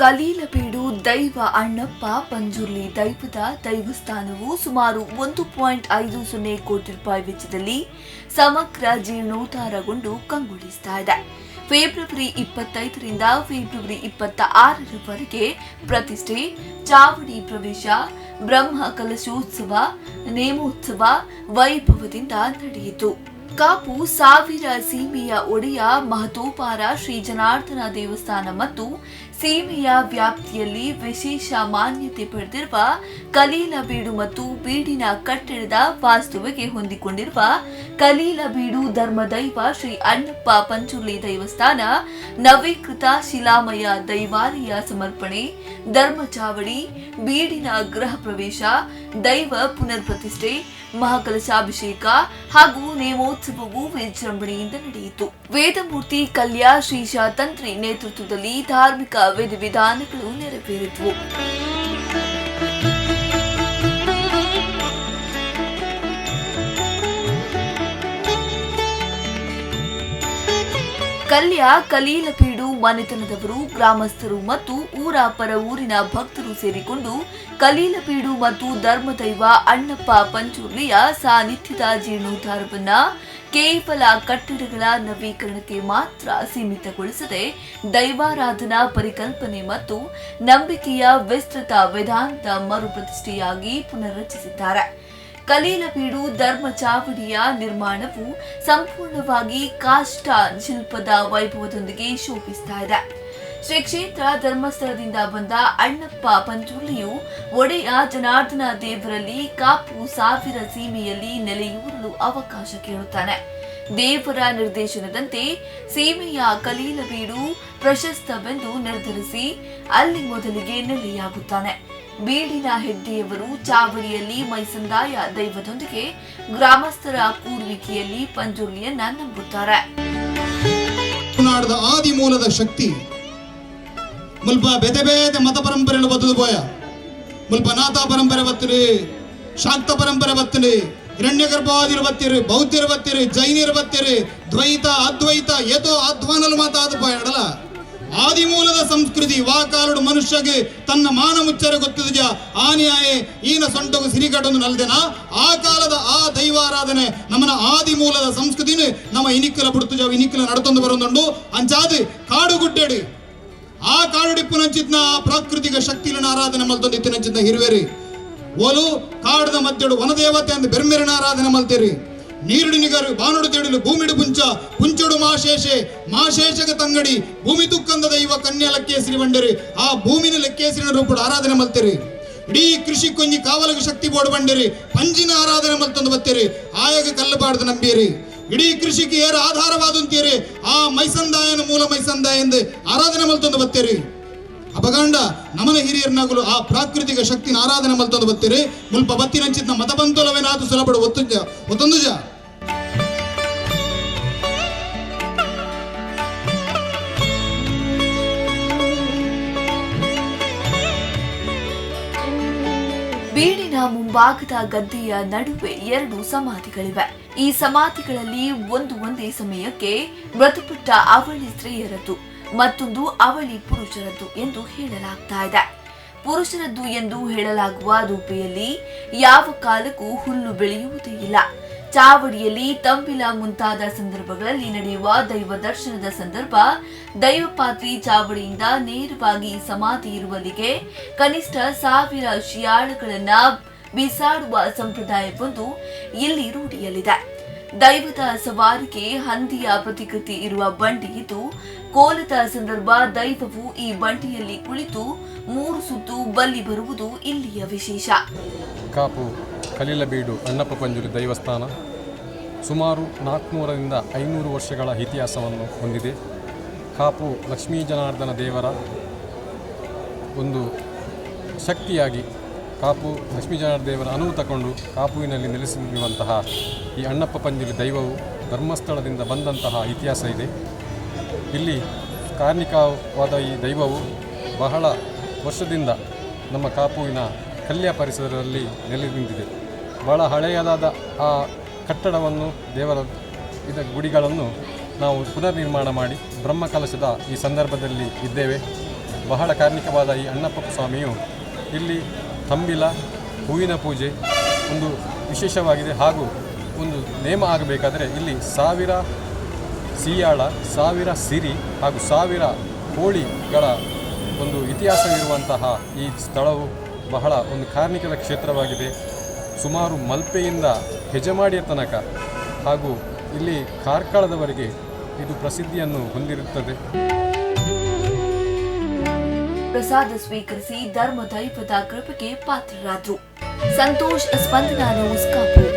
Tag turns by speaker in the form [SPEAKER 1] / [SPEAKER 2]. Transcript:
[SPEAKER 1] ಕಲೀಲಬೀಡು ದೈವ ಅಣ್ಣಪ್ಪ ಪಂಜುರ್ಲಿ ದೈವದ ದೈವಸ್ಥಾನವು ಸುಮಾರು 1.50 ಕೋಟಿ ರೂಪಾಯಿ ವೆಚ್ಚದಲ್ಲಿ ಸಮಗ್ರ ಜೀರ್ಣೋದ್ಧಾರಗೊಂಡು ಕಂಗೊಳಿಸ್ತಾ ಇದೆ. ಫೆಬ್ರವರಿ 25ರಿಂದ ಫೆಬ್ರವರಿ 26ರವರೆಗೆ ಪ್ರತಿಷ್ಠೆ, ಚಾವಡಿ ಪ್ರವೇಶ, ಬ್ರಹ್ಮ ಕಲಶೋತ್ಸವ, ನೇಮೋತ್ಸವ ವೈಭವದಿಂದ ನಡೆಯಿತು. ಕಾಪು ಸಾವಿರ ಸೀಮೆಯ ಒಡೆಯ ಮಹತೋಪಾರ ಶ್ರೀ ಜನಾರ್ದನ ದೇವಸ್ಥಾನ ಮತ್ತು ಸೀಮೆಯ ವ್ಯಾಪ್ತಿಯಲ್ಲಿ ವಿಶೇಷ ಮಾನ್ಯತೆ ಪಡೆದಿರುವ ಕಲೀಲಬೀಡು ಮತ್ತು ಬೀಡಿನ ಕಟ್ಟಡದ ವಾಸ್ತುವಿಗೆ ಹೊಂದಿಕೊಂಡಿರುವ ಕಲೀಲಬೀಡು ಧರ್ಮದೈವ ಶ್ರೀ ಅಣ್ಣಪ್ಪ ಪಂಜುರ್ಲಿ ದೇವಸ್ಥಾನ ನವೀಕೃತ ಶಿಲಾಮಯ ದೈವಾಲಯ ಸಮರ್ಪಣೆ, ಧರ್ಮಚಾವಡಿ, ಬೀಡಿನ ಗೃಹ ಪ್ರವೇಶ, ದೈವ ಪುನರ್ ಪ್ರತಿಷ್ಠೆ, ಮಹಾಕಲಶಾಭಿಷೇಕ ಹಾಗೂ ನೇಮೋತ್ಸವವು ವಿಜೃಂಭಣೆಯಿಂದ ನಡೆಯಿತು. ವೇದಮೂರ್ತಿ ಕಲ್ಯಾ ಶ್ರೀಶ ತಂತ್ರಿ ನೇತೃತ್ವದಲ್ಲಿ ಧಾರ್ಮಿಕ ವಿಧಿವಿಧಾನಗಳು ನೆರವೇರಿದವು. ಕಲ್ಯಾ ಕಲೀಲಬೀಡು ಮನೆತನದವರು, ಗ್ರಾಮಸ್ಥರು ಮತ್ತು ಊರ ಪರ ಊರಿನ ಭಕ್ತರು ಸೇರಿಕೊಂಡು ಕಲೀಲಬೀಡು ಮತ್ತು ಧರ್ಮದೈವ ಅಣ್ಣಪ್ಪ ಪಂಜುರ್ಲಿಯ ಸಾನ್ನಿಧ್ಯದ ಜೀರ್ಣೋದ್ಧಾರವನ್ನ ಕೇವಲ ಕಟ್ಟಡಗಳ ನವೀಕರಣಕ್ಕೆ ಮಾತ್ರ ಸೀಮಿತಗೊಳಿಸದೆ ದೈವಾರಾಧನಾ ಪರಿಕಲ್ಪನೆ ಮತ್ತು ನಂಬಿಕೆಯ ವಿಸ್ತೃತ ವೇದಾಂತ ಮರುಪ್ರತಿಷ್ಠೆಯಾಗಿ ಪುನರ್ರಚಿಸಿದ್ದಾರೆ. ಕಲೀಲಬೀಡು ಧರ್ಮ ಚಾವಡಿಯ ನಿರ್ಮಾಣವು ಸಂಪೂರ್ಣವಾಗಿ ಕಾಷ್ಟ ಶಿಲ್ಪದ ವೈಭವದೊಂದಿಗೆ ಶೋಭಿಸ್ತಾ ಇದೆ. ಶ್ರೀ ಕ್ಷೇತ್ರ ಧರ್ಮಸ್ಥಳದಿಂದ ಬಂದ ಅಣ್ಣಪ್ಪ ಪಂಜುರ್ಲಿಯು ಒಡೆಯ ಜನಾರ್ದನ ದೇವರಲ್ಲಿ ಕಾಪು ಸಾವಿರ ಸೀಮೆಯಲ್ಲಿ ನೆಲೆಯೂರಲು ಅವಕಾಶ ಕೇಳುತ್ತಾನೆ. ದೇವರ ನಿರ್ದೇಶನದಂತೆ ಸೀಮೆಯ ಕಲೀಲಬೀಡು ಪ್ರಶಸ್ತವೆಂದು ನಿರ್ಧರಿಸಿ ಅಲ್ಲಿ ಮೊದಲಿಗೆ ನೆಲೆಯಾಗುತ್ತಾನೆ. ಬೀಡಿನ ಹೆಡ್ಡೆಯವರು ಚಾವಡಿಯಲ್ಲಿ ಮೈಸಂದಾಯ ದೈವದೊಂದಿಗೆ ಗ್ರಾಮಸ್ಥರ ಕೂಡುವಿಕೆಯಲ್ಲಿ ಪಂಜುರ್ಲಿಯನ್ನ ನಂಬುತ್ತಾರೆ.
[SPEAKER 2] ಆದಿ ಮೂಲದ ಶಕ್ತಿ ಮುಲ್ಪ ಬೇತೆ ಬೇತೆ ಮತ ಪರಂಪರೆಗಳು ಬತ್ತದು ಪೋಯ ಮುಲ್ಪ ನಾಥ ಪರಂಪರೆ ಬತ್ತರಿ, ಶಾಕ್ತ ಪರಂಪರೆ ಬತ್ತಲಿ, ಹಿರಣ್ಯ ಗರ್ಭವಾದಿರು ಬತ್ತಿರಿ, ಬೌದ್ಧರು ಬತ್ತಿರಿ, ಜೈನರು ಬತ್ತಿರಿ, ದ್ವೈತ ಅದ್ವೈತ ಏತೋ ಅಧ್ವಾನಲು ಮಾತಾದ ಪೋಯಡಲ ಆದಿ ಮೂಲದ ಸಂಸ್ಕೃತಿ ವಾಕಾಲುಡು ಮನುಷ್ಯಗೆ ತನ್ನ ಮಾನ ಮುಚ್ಚರ ಗೊತ್ತಿದ ಆನಿಯಾಯೆ ಈನ ಸೊಂಟಗು ಸಿರಿಗಡೊಂದು ನಲ್ದೆನ ಆ ಕಾಲದ ಆ ದೈವಾರಾಧನೆ ನಮ್ಮನ ಆದಿ ಮೂಲದ ಸಂಸ್ಕೃತಿನ ನಮ್ಮ ಇನಿಕ್ಕಲ ಬಿಡ್ತು ಇನಿಕ್ಕಲ ನಡ್ತೊಂದು ಬರೋದುಂಡು ಅಂಚಾದು ಕಾಡು ಗುಡ್ಡೆಡಿ ಆ ಕಾಡುಡಿಪ್ಪುನಂಚಿದ್ನ ಪ್ರಾಕೃತಿಕ ಶಕ್ತಿಲಿನ ಆರಾಧನೆ ಮಲ್ತೊಂದು ಇತ್ತಿನಂಚಿದ್ನ ಹಿರುವೆರಿ ಓಲು ಕಾಡದ ಮಧ್ಯಡು ವನದೇವತೆ ಅಂದ ಬೆರ್ಮೆರಿನ ಆರಾಧನೆ ಮಲ್ತೇರಿ. ನೀರುಡಿ ನಿಗರು ಬಾನುಡು ತೆಡಿಲು ಭೂಮಿಡು ಪುಂಚೊಡು ಮಾಶೇಷಗ ತಂಗಡಿ ಭೂಮಿ ತುಕ್ಕಂದ ದೈವ ಕನ್ಯಾ ಲೆಕ್ಕೇಸಿರಿ ಬಂಡರಿ ಆ ಭೂಮಿನ ಲೆಕ್ಕೇಸಿರಿನ ರೂಪಡು ಆರಾಧನೆ ಮಲ್ತೇರಿ. ಇಡೀ ಕೃಷಿ ಕೊಂಜಿ ಕಾವಲಗ ಶಕ್ತಿ ಬೋರ್ಡ್ ಬಂಡೇರಿ ಪಂಜಿನ ಆರಾಧನೆ ಮಲ್ತೊಂದು ಬತ್ತೇರಿ ಆಯಾಗ ಕಲ್ಲಬಾರ್ದು ನಂಬೇರಿ. ಇಡೀ ಕೃಷಿಗೆ ಏರು ಆಧಾರವಾದಂತೀರಿ ಆ ಮೈಸಂದಾಯನ ಮೂಲ ಮೈಸಂದಾಯ ಎಂದು ಆರಾಧನೆ ಮಲ್ತೊಂದು ಬತ್ತೇರಿ. ಅಪಗಂಡ ನಮನ ಹಿರಿಯರ್ನಾಗಲು ಆ ಪ್ರಾಕೃತಿಕ ಶಕ್ತಿನ ಆರಾಧನೆ ಮಲ್ತೊಂದು ಬತ್ತೇರಿ. ಮುಲ್ಪ ಬತ್ತಿನಂಚಿದ್ನ ಮತ ಬಂತೋಲವೇನಾದು ಸುಲಭಡು ಒತ್ತೊಂದು ಜ
[SPEAKER 1] ಬೀಡಿನ ಮುಂಭಾಗದ ಗದ್ದೆಯ ನಡುವೆ 2 ಸಮಾಧಿಗಳಿವೆ. ಈ ಸಮಾಧಿಗಳಲ್ಲಿ ಒಂದೇ ಸಮಯಕ್ಕೆ ಮೃತಪಟ್ಟ ಅವಳಿ ಸ್ತ್ರೀಯರದ್ದು, ಮತ್ತೊಂದು ಅವಳಿ ಪುರುಷರದ್ದು ಎಂದು ಹೇಳಲಾಗ್ತಾ ಇದೆ. ಪುರುಷರದ್ದು ಎಂದು ಹೇಳಲಾಗುವ ರೂಪೆಯಲ್ಲಿ ಯಾವ ಕಾಲಕ್ಕೂ ಹುಲ್ಲು ಬೆಳೆಯುವುದೇ ಇಲ್ಲ. ಚಾವಡಿಯಲ್ಲಿ ತಂಬಿಲ ಮುಂತಾದ ಸಂದರ್ಭಗಳಲ್ಲಿ ನಡೆಯುವ ದೈವ ದರ್ಶನದ ಸಂದರ್ಭ ದೈವಪಾತ್ರಿ ಚಾವಡಿಯಿಂದ ನೇರವಾಗಿ ಸಮಾಧಿ ಇರುವಲ್ಲಿಗೆ ಕನಿಷ್ಠ 1000 ಶಿಯಾಳಗಳನ್ನ ಬಿಸಾಡುವ ಸಂಪ್ರದಾಯವೊಂದು ಇಲ್ಲಿ ರೂಢಿಯಲ್ಲಿದೆ. ದೈವದ ಸವಾರಿಗೆ ಹಂದಿಯ ಪ್ರತಿಕೃತಿ ಇರುವ ಬಂಡಿ ಇದ್ದು, ಕೋಲದ ಸಂದರ್ಭ ದೈವವು ಈ ಬಂಡಿಯಲ್ಲಿ ಕುಳಿತು 3 ಸುತ್ತು ಬಲ್ಲಿ ಬರುವುದು ಇಲ್ಲಿಯ ವಿಶೇಷ.
[SPEAKER 3] ಕಾಪು ಕಲೀಲಬೀಡು ಅಣ್ಣಪ್ಪ ಪಂಜುರ್ಲಿ ದೇವಸ್ಥಾನ ಸುಮಾರು 400ರಿಂದ 500 ವರ್ಷಗಳ ಇತಿಹಾಸವನ್ನು ಹೊಂದಿದೆ. ಕಾಪು ಲಕ್ಷ್ಮೀ ಜನಾರ್ದನ ದೇವರ ಒಂದು ಶಕ್ತಿಯಾಗಿ ಕಾಪು ಲಕ್ಷ್ಮೀ ಜನಾರ್ದನ ದೇವರ ಅನುವು ತಗೊಂಡು ಕಾಪುವಿನಲ್ಲಿ ನೆಲೆಸಿರುವಂತಹ ಈ ಅಣ್ಣಪ್ಪ ಪಂಜುರ್ಲಿ ದೈವವು ಧರ್ಮಸ್ಥಳದಿಂದ ಬಂದಂತಹ ಇತಿಹಾಸ ಇದೆ. ಇಲ್ಲಿ ಕಾರ್ಣಿಕವಾದ ಈ ದೈವವು ಬಹಳ ವರ್ಷದಿಂದ ನಮ್ಮ ಕಾಪುವಿನ ಕಲ್ಯ ಪರಿಸರದಲ್ಲಿ ನೆಲೆ ನಿಂತಿದೆ. ಬಹಳ ಹಳೆಯದಾದ ಆ ಕಟ್ಟಡವನ್ನು ದೇವರ ಗುಡಿಗಳನ್ನು ನಾವು ಪುನರ್ನಿರ್ಮಾಣ ಮಾಡಿ ಬ್ರಹ್ಮಕಲಶದ ಈ ಸಂದರ್ಭದಲ್ಲಿ ಇದ್ದೇವೆ. ಬಹಳ ಕಾರ್ಣಿಕವಾದ ಈ ಅಣ್ಣಪ್ಪ ಸ್ವಾಮಿಯು ಇಲ್ಲಿ ತಂಬಿಲ ಹೂವಿನ ಪೂಜೆ ಒಂದು ವಿಶೇಷವಾಗಿದೆ. ಹಾಗೂ ಒಂದು ನೇಮ ಆಗಬೇಕಾದರೆ ಇಲ್ಲಿ 1000 ಸಿಯಾಳ, 1000 ಸಿರಿ ಹಾಗೂ 1000 ಕೋಳಿಗಳ ಒಂದು ಇತಿಹಾಸವಿರುವಂತಹ ಈ ಸ್ಥಳವು ಬಹಳ ಒಂದು ಕಾರ್ಣಿಕದ ಕ್ಷೇತ್ರವಾಗಿದೆ. ಸುಮಾರು ಮಲ್ಪೆಯಿಂದ ಹೆಜಮಾಡಿಯ ತನಕ ಹಾಗೂ ಇಲ್ಲಿ ಕಾರ್ಕಳದವರೆಗೆ ಇದು ಪ್ರಸಿದ್ಧಿಯನ್ನು ಹೊಂದಿರುತ್ತದೆ.
[SPEAKER 1] ಪ್ರಸಾದ ಸ್ವೀಕರಿಸಿ ಧರ್ಮ ದೈವದ ಕೃಪೆಗೆ ಪಾತ್ರರಾದರು. ಸಂತೋಷ್, ಸ್ಪಂದನ ನ್ಯೂಸ್, ಕಾಪು.